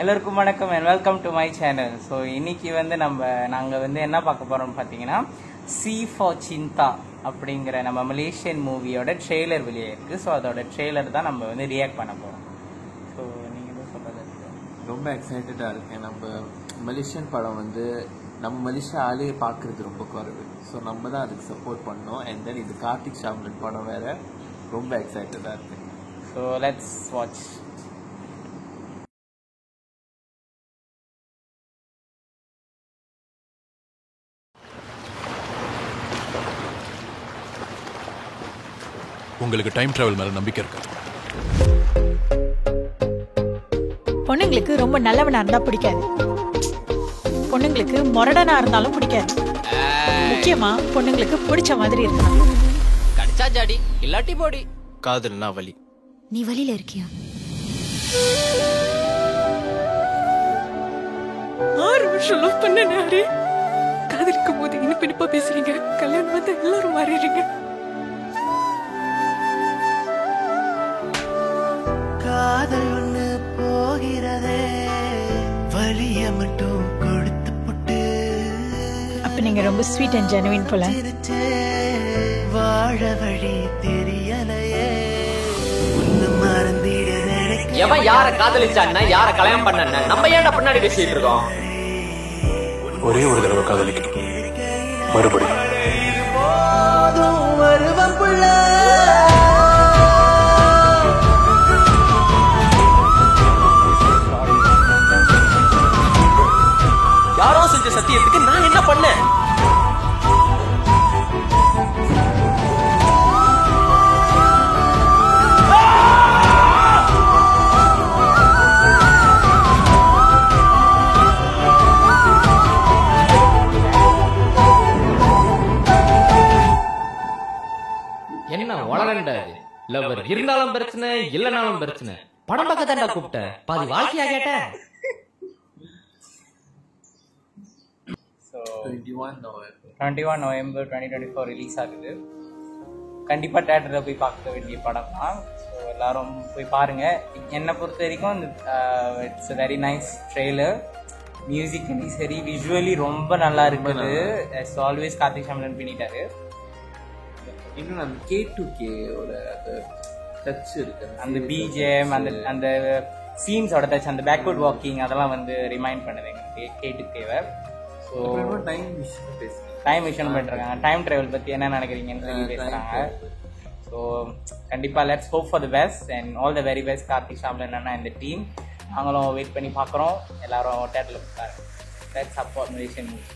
எல்லாருக்கும் வணக்கம் and welcome to my channel. So இன்னைக்கு வந்து நாங்கள் வந்து என்ன பார்க்க போகிறோம்னு பார்த்தீங்கன்னா C for Chinta அப்படிங்கிற நம்ம மலேசியன் மூவியோட ட்ரெய்லர் வெளியே இருக்குது. ஸோ அதோட ட்ரெய்லர் தான் நம்ம வந்து ரியாக்ட் பண்ண போகிறோம். ஸோ நீங்கள் என்ன சொல்கிறது? ரொம்ப எக்ஸைட்டடாக இருக்கேன். நம்ம மலேசியன் படம் வந்து நம்ம மலேசியா ஆளையே பார்க்குறது ரொம்ப குறைவு. ஸோ நம்ம தான் அதுக்கு சப்போர்ட் பண்ணோம். அண்ட் தென் இது கார்த்திக் ஷாம்லன் படம் வேறு. ரொம்ப எக்ஸைட்டடாக இருக்கேன். So let's watch. உங்களுக்கு டைம் டிராவல் மேல நம்பிக்கை இருக்கா? பொண்ணுங்களுக்கு ரொம்ப நல்லவனா இருந்தா பிடிக்காது. பொண்ணுங்களுக்கு மொரடனா இருந்தாலும் பிடிக்காது. முக்கியமா பொண்ணுங்களுக்கு பிடிச்ச மாதிரி இருக்கணும். கடிச்சா ஜாடி இல்லாட்டி போடி. காதல்னா வலி. நீ வலியில இருக்கியா? 6 வருஷம் லவ் பண்ண நாரே காதலிக்கும் போது இனிப்பினிப்பா பேசுறீங்க. கல்யாணம் வந்து எல்லாரும் மாறிடுறீங்க. காதல் ஒண்ணு போகிறதே வலிய மட்டும் கொடுத்து புட்டு. அப்ப நீங்க ரொம்ப ஸ்வீட் அண்ட் ஜெனுவின் போல. வாழ வழி தெரியலையே ஒண்ணு மறந்திட நினைக்க. எவன் யார காதலிச்சான்னா யார கல்யாணம் பண்ண நம்ம ஏன்டா பின்னாடி பேசிட்டு இருக்கோம்? ஒரே ஒரு தடவை காதலிக்கணும், மறுபடியும் போதும் வருவம் புள்ள. யாரோ செஞ்ச சத்தியத்துக்கு நான் என்ன பண்ணேன்? என்ன வளரண்டாது லவர் இருந்தாலும் பிரச்சனை இல்லனாலும் பிரச்சனை. படம் பார்க்க தாண்டா கூப்பிட்ட, பாதி வாழ்க்கையா கேட்ட. 21 நவம்பர் 2024 ரிலீஸ் ஆகுது. கண்டிப்பாக தேட்டரில் போய் பார்க்க வேண்டிய படம் தான். ஸோ எல்லாரும் போய் பாருங்கள். என்னை பொறுத்த வரைக்கும் it's a very nice trailer. Musically சரி, விஷுவலி ரொம்ப நல்லா இருக்குது. as ஆல்வேஸ் கார்த்திக் ஷாம்லன் பண்ணிட்டாரு. இன்னும் அந்த K2K ஓட டச் இருக்கு. அந்த பிஜிஎம், அந்த சீன்ஸோட டச், அந்த பேக்வர்ட் வாக்கிங் அதெல்லாம் வந்து ரிமைண்ட் பண்ணுது எங்களுக்கு K2K-வை. ஸோ டைம் மிஷின் பேசுறேன். டைம் மிஷன் பண்ணிருக்காங்க. டைம் டிராவல் பற்றி என்ன நினைக்கிறீங்கன்னு சொல்லி பேசுகிறாங்க. ஸோ கண்டிப்பாக let's hope for the best and all the very best Karthik Shamlan அண்ணா இந்த டீம். நாங்களும் வெயிட் பண்ணி பார்க்குறோம். எல்லாரும் தேட்டரில் பாருங்க. Let's support Malaysian movie.